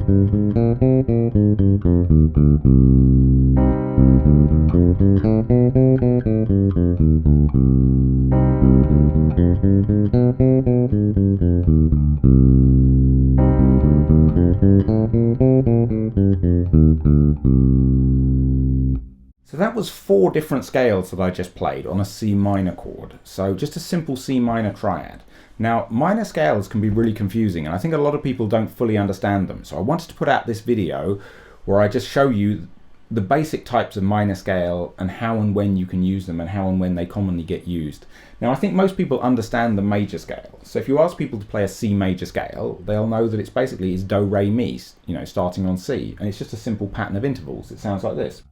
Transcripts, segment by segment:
So that was 4 different scales that I just played on a C minor chord. So just a simple C minor triad. Now, minor scales can be really confusing, and I think a lot of people don't fully understand them. So I wanted to put out this video where I just show you the basic types of minor scale and how and when you can use them and how and when they commonly get used. Now, I think most people understand the major scale. So if you ask people to play a C major scale, they'll know that it's basically do, re, mi, you know, starting on C. And it's just a simple pattern of intervals. It sounds like this.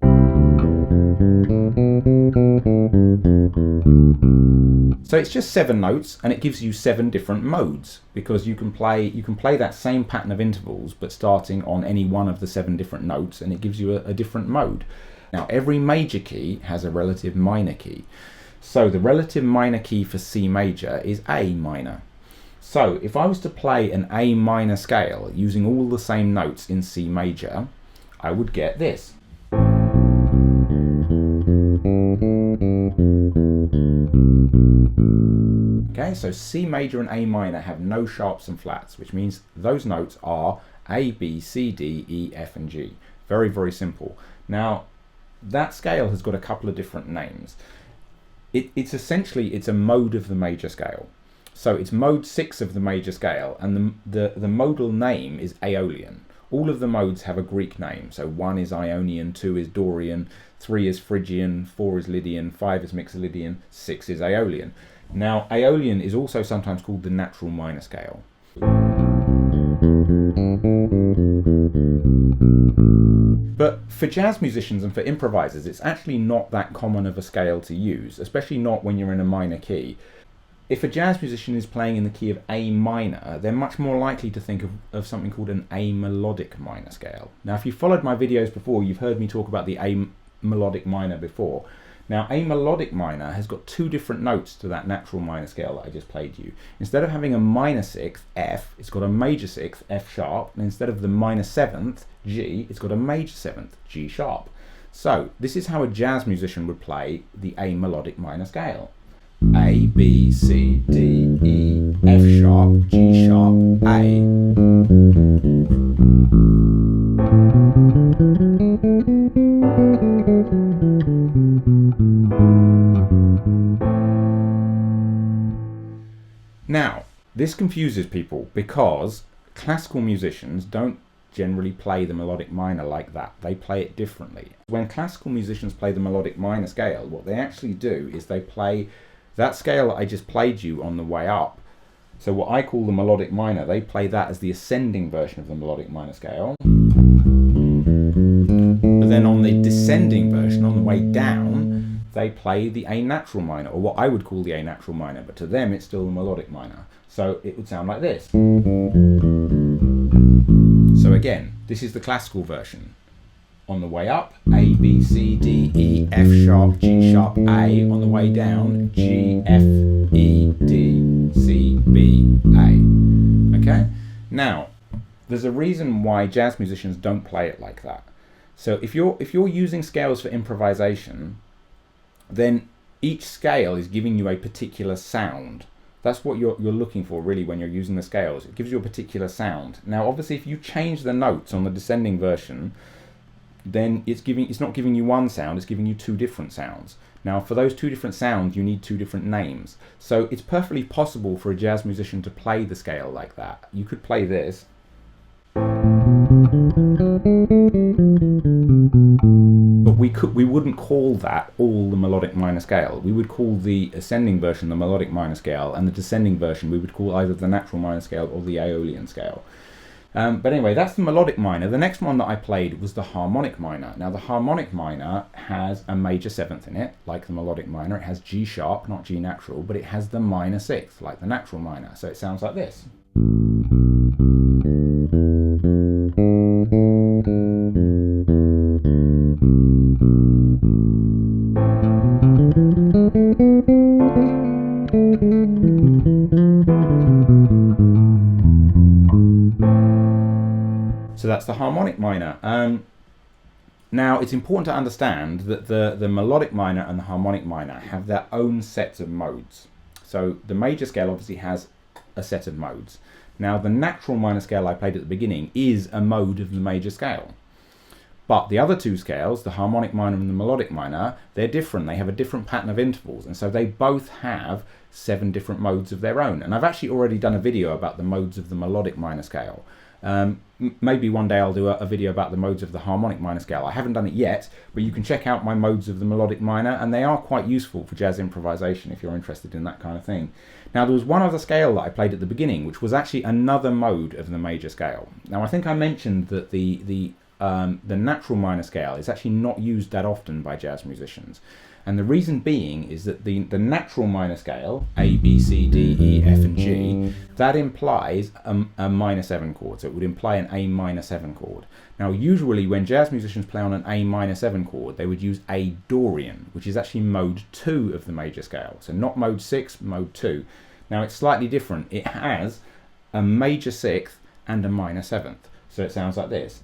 So it's just 7 notes, and it gives you 7 different modes, because you can play that same pattern of intervals but starting on any one of the 7 different notes, and it gives you a different mode. Now, every major key has a relative minor key. So the relative minor key for C major is A minor. So if I was to play an A minor scale using all the same notes in C major, I would get this. Okay, so C major and A minor have no sharps and flats, which means those notes are A, B, C, D, E, F, and G. Very, very simple. Now, that scale has got a couple of different names. It's essentially a mode of the major scale. So it's mode 6 of the major scale, and the modal name is Aeolian. All of the modes have a Greek name. So 1 is Ionian, 2 is Dorian, 3 is Phrygian, 4 is Lydian, 5 is Mixolydian, 6 is Aeolian. Now, Aeolian is also sometimes called the natural minor scale. But for jazz musicians and for improvisers, it's actually not that common of a scale to use, especially not when you're in a minor key. If a jazz musician is playing in the key of A minor, they're much more likely to think of something called an A melodic minor scale. Now, if you followed my videos before, you've heard me talk about the A melodic minor before. Now, A melodic minor has got 2 different notes to that natural minor scale that I just played you. Instead of having a minor 6th, F, it's got a major 6th, F sharp, and instead of the minor 7th, G, it's got a major 7th, G sharp. So, this is how a jazz musician would play the A melodic minor scale. A, B, C, D, E, F sharp, G sharp, A. Now, this confuses people because classical musicians don't generally play the melodic minor like that. They play it differently. When classical musicians play the melodic minor scale, what they actually do is they play that scale that I just played you on the way up. So what I call the melodic minor, they play that as the ascending version of the melodic minor scale. But then on the descending version, on the way down, they play the A natural minor, or what I would call the A natural minor, but to them it's still the melodic minor. So it would sound like this. So again, this is the classical version. On the way up, A, B, C, D, E, F sharp, G sharp, A. On the way down, G, F, E, D, C, B, A. Okay? Now, there's a reason why jazz musicians don't play it like that. So if you're using scales for improvisation, then each scale is giving you a particular sound. That's what you're looking for really when you're using the scales. It gives you a particular sound. Now, obviously, if you change the notes on the descending version, then it's not giving you one sound, it's giving you 2 different sounds. Now, for those 2 different sounds, you need 2 different names. So it's perfectly possible for a jazz musician to play the scale like that. You could play this. But we wouldn't call that all the melodic minor scale. We would call the ascending version the melodic minor scale, and the descending version we would call either the natural minor scale or the Aeolian scale. But anyway, that's the melodic minor. The next one that I played was the harmonic minor. Now, the harmonic minor has a major 7th in it, like the melodic minor. It has G sharp, not G natural, but it has the minor 6th, like the natural minor. So it sounds like this. So that's the harmonic minor. Now it's important to understand that the melodic minor and the harmonic minor have their own sets of modes. So the major scale obviously has a set of modes. Now the natural minor scale I played at the beginning is a mode of the major scale. But the other two scales, the harmonic minor and the melodic minor, they're different. They have a different pattern of intervals, and so they both have 7 different modes of their own. And I've actually already done a video about the modes of the melodic minor scale. Maybe one day I'll do a video about the modes of the harmonic minor scale. I haven't done it yet, but you can check out my modes of the melodic minor, and they are quite useful for jazz improvisation if you're interested in that kind of thing. Now there was one other scale that I played at the beginning, which was actually another mode of the major scale. Now I think I mentioned that the natural minor scale is actually not used that often by jazz musicians. And the reason being is that the natural minor scale, A, B, C, D, E, F and G, that implies a minor 7 chord. So it would imply an A minor 7 chord. Now usually when jazz musicians play on an A minor 7 chord, they would use a Dorian, which is actually mode 2 of the major scale. So not mode 6, mode 2. Now it's slightly different. It has a major 6th and a minor 7th. So it sounds like this.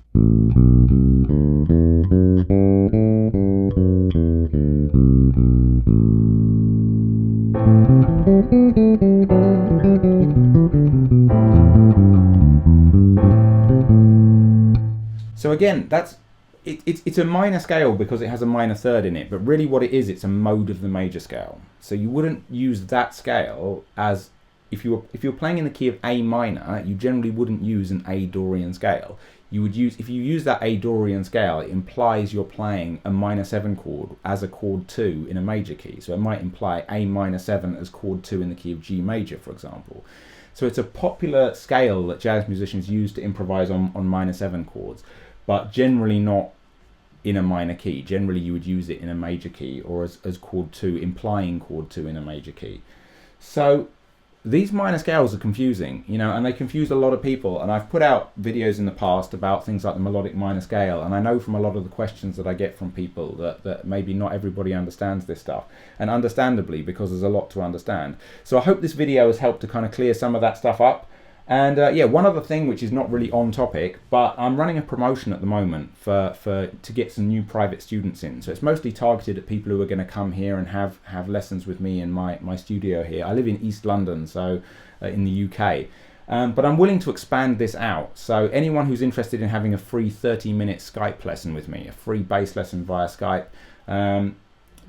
So again, it's a minor scale because it has a minor 3rd in it, but really what it is, it's a mode of the major scale. So you wouldn't use that scale as, if you're playing in the key of A minor, you generally wouldn't use an A Dorian scale. You would use, if you use that A Dorian scale, it implies you're playing a minor 7 chord as a chord 2 in a major key. So it might imply A minor 7 as chord 2 in the key of G major, for example. So it's a popular scale that jazz musicians use to improvise on minor 7 chords, but generally not in a minor key. Generally you would use it in a major key or as chord 2, implying chord 2 in a major key. So these minor scales are confusing, you know, and they confuse a lot of people. And I've put out videos in the past about things like the melodic minor scale, and I know from a lot of the questions that I get from people that maybe not everybody understands this stuff, and understandably, because there's a lot to understand. So I hope this video has helped to kind of clear some of that stuff up. And yeah, one other thing which is not really on topic, but I'm running a promotion at the moment to get some new private students in. So it's mostly targeted at people who are going to come here and have lessons with me in my studio here. I live in East London, so in the UK. But I'm willing to expand this out. So anyone who's interested in having a free 30-minute Skype lesson with me, a free bass lesson via Skype,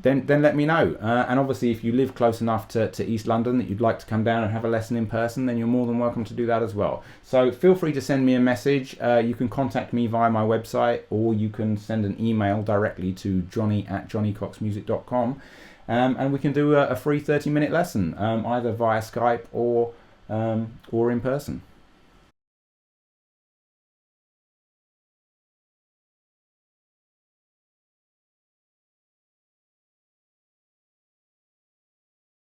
then let me know. And obviously if you live close enough to East London that you'd like to come down and have a lesson in person, then you're more than welcome to do that as well. So feel free to send me a message. You can contact me via my website, or you can send an email directly to johnny@johnnycoxmusic.com, and we can do a free 30-minute lesson, either via Skype or in person.